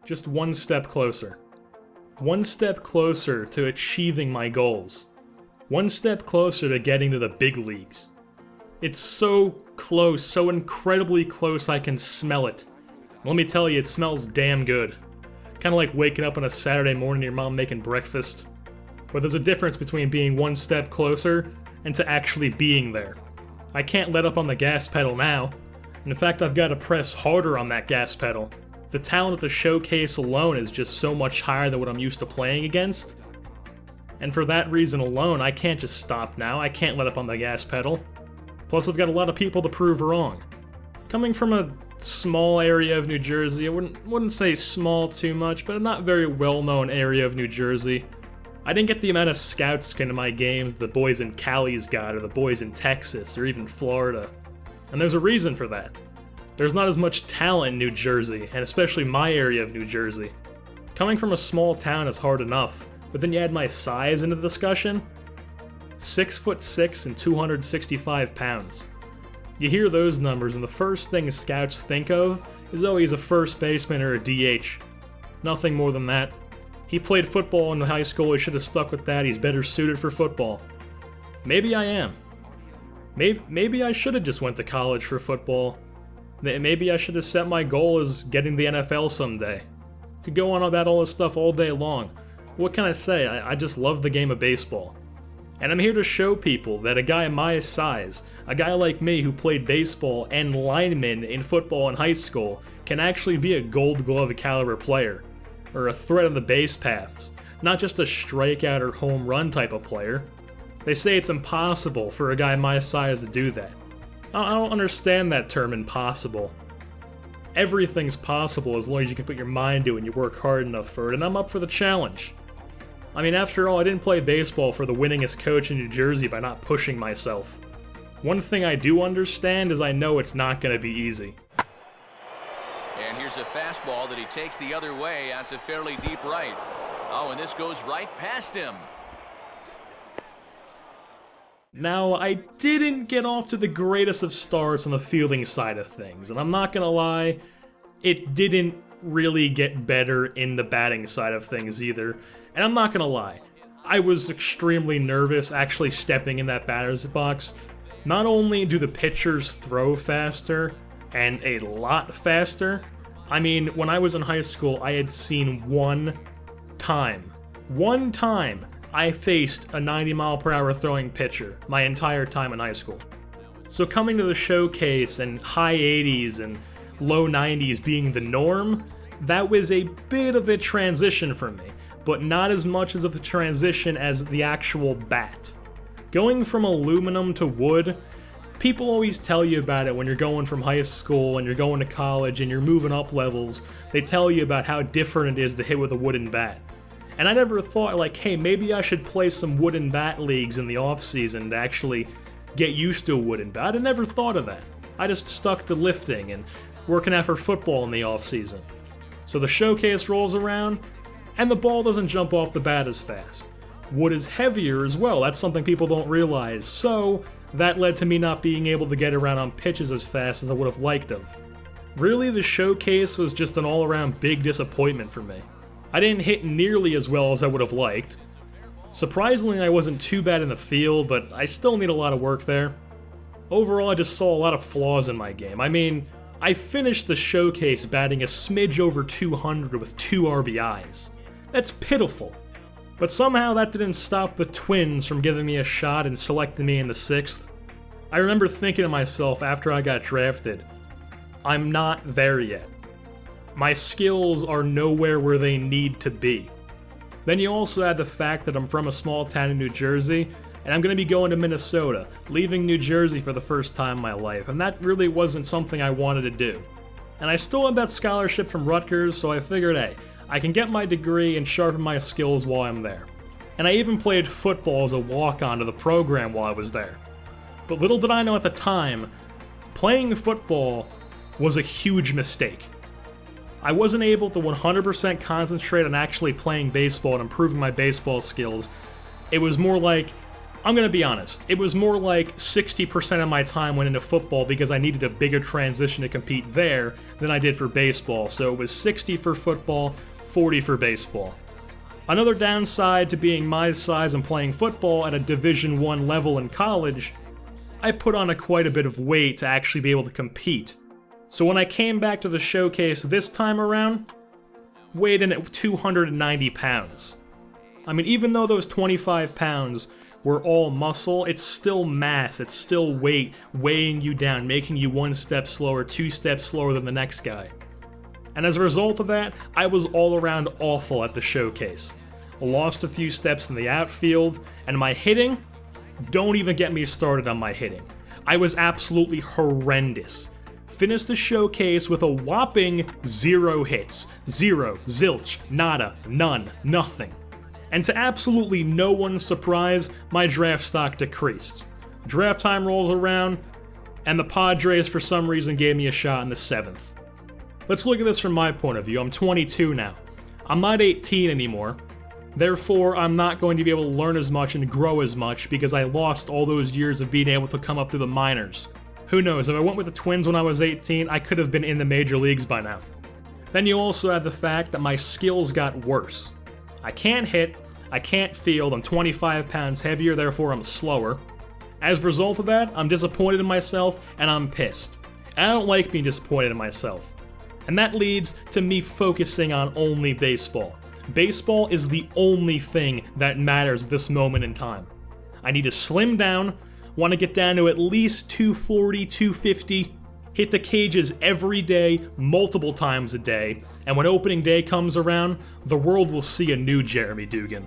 Just one step closer. One step closer to achieving my goals. One step closer to getting to the big leagues. It's so close, so incredibly close I can smell it. Let me tell you, it smells damn good. Kinda like waking up on a Saturday morning to your mom making breakfast. But there's a difference between being one step closer and to actually being there. I can't let up on the gas pedal now. In fact, I've got to press harder on that gas pedal. The talent at the showcase alone is just so much higher than what I'm used to playing against. And for that reason alone, I can't just stop now. I can't let up on the gas pedal. Plus, I've got a lot of people to prove wrong. Coming from a small area of New Jersey, I wouldn't say small too much, but a not very well-known area of New Jersey, I didn't get the amount of scouts into my games the boys in Cali's got, or the boys in Texas, or even Florida. And there's a reason for that. There's not as much talent in New Jersey, and especially my area of New Jersey. Coming from a small town is hard enough, but then you add my size into the discussion. 6'6" and 265 pounds. You hear those numbers, and the first thing scouts think of is, oh, he's a first baseman or a DH. Nothing more than that. He played football in high school, he should have stuck with that, he's better suited for football. Maybe I am. Maybe I should have just went to college for football. Maybe I should have set my goal as getting the NFL someday. Could go on about all this stuff all day long. What can I say? I just love the game of baseball. And I'm here to show people that a guy my size, a guy like me who played baseball and lineman in football in high school, can actually be a Gold Glove caliber player, or a threat on the base paths, not just a strikeout or home run type of player. They say it's impossible for a guy my size to do that. I don't understand that term, impossible. Everything's possible as long as you can put your mind to it and you work hard enough for it, and I'm up for the challenge. I mean, after all, I didn't play baseball for the winningest coach in New Jersey by not pushing myself. One thing I do understand is I know it's not going to be easy. And here's a fastball that he takes the other way out to fairly deep right. Oh, and this goes right past him. Now, I didn't get off to the greatest of starts on the fielding side of things, and I'm not gonna lie, it didn't really get better in the batting side of things either. And I'm not gonna lie, I was extremely nervous actually stepping in that batter's box. Not only do the pitchers throw faster, and a lot faster, I mean, when I was in high school, I had seen one time I faced a 90-mile-per-hour throwing pitcher my entire time in high school. So coming to the showcase and high 80s and low 90s being the norm, that was a bit of a transition for me, but not as much as of a transition as the actual bat. Going from aluminum to wood, people always tell you about it when you're going from high school and you're going to college and you're moving up levels. They tell you about how different it is to hit with a wooden bat. And I never thought, like, hey, maybe I should play some wooden bat leagues in the off-season to actually get used to a wooden bat. I never thought of that. I just stuck to lifting and working out for football in the off-season. So the showcase rolls around, and the ball doesn't jump off the bat as fast. Wood is heavier as well, that's something people don't realize, so that led to me not being able to get around on pitches as fast as I would have liked of. Really, the showcase was just an all-around big disappointment for me. I didn't hit nearly as well as I would have liked. Surprisingly, I wasn't too bad in the field, but I still need a lot of work there. Overall, I just saw a lot of flaws in my game. I mean, I finished the showcase batting a smidge over 200 with 2 RBIs. That's pitiful. But somehow that didn't stop the Twins from giving me a shot and selecting me in the 6th. I remember thinking to myself after I got drafted, I'm not there yet. My skills are nowhere where they need to be. Then you also add the fact that I'm from a small town in New Jersey, and I'm going to be going to Minnesota, leaving New Jersey for the first time in my life, and that really wasn't something I wanted to do. And I still had that scholarship from Rutgers, so I figured, hey, I can get my degree and sharpen my skills while I'm there. And I even played football as a walk-on to the program while I was there. But little did I know at the time, playing football was a huge mistake. I wasn't able to 100% concentrate on actually playing baseball and improving my baseball skills. It was more like I'm gonna be honest, it was more like 60% of my time went into football because I needed a bigger transition to compete there than I did for baseball, so it was 60 for football, 40 for baseball. Another downside to being my size and playing football at a Division I level in college, I put on quite a bit of weight to actually be able to compete. So when I came back to the showcase this time around, weighed in at 290 pounds. I mean, even though those 25 pounds were all muscle, it's still mass, it's still weight weighing you down, making you 1 step slower, 2 steps slower than the next guy. And as a result of that, I was all around awful at the showcase. Lost a few steps in the outfield, and my hitting? Don't even get me started on my hitting. I was absolutely horrendous. Finished the showcase with a whopping 0 hits. 0, zilch, nada, none, nothing. And to absolutely no one's surprise, my draft stock decreased. Draft time rolls around, and the Padres for some reason gave me a shot in the 7th. Let's look at this from my point of view. I'm 22 now. I'm not 18 anymore. Therefore, I'm not going to be able to learn as much and grow as much because I lost all those years of being able to come up through the minors. Who knows, if I went with the Twins when I was 18, I could have been in the major leagues by now. Then you also have the fact that my skills got worse. I can't hit, I can't field, I'm 25 pounds heavier, therefore I'm slower. As a result of that, I'm disappointed in myself, and I'm pissed. I don't like being disappointed in myself. And that leads to me focusing on only baseball. Baseball is the only thing that matters at this moment in time. I need to slim down, want to get down to at least 240, 250, hit the cages every day, multiple times a day, and when opening day comes around, the world will see a new Jeremy Dugan.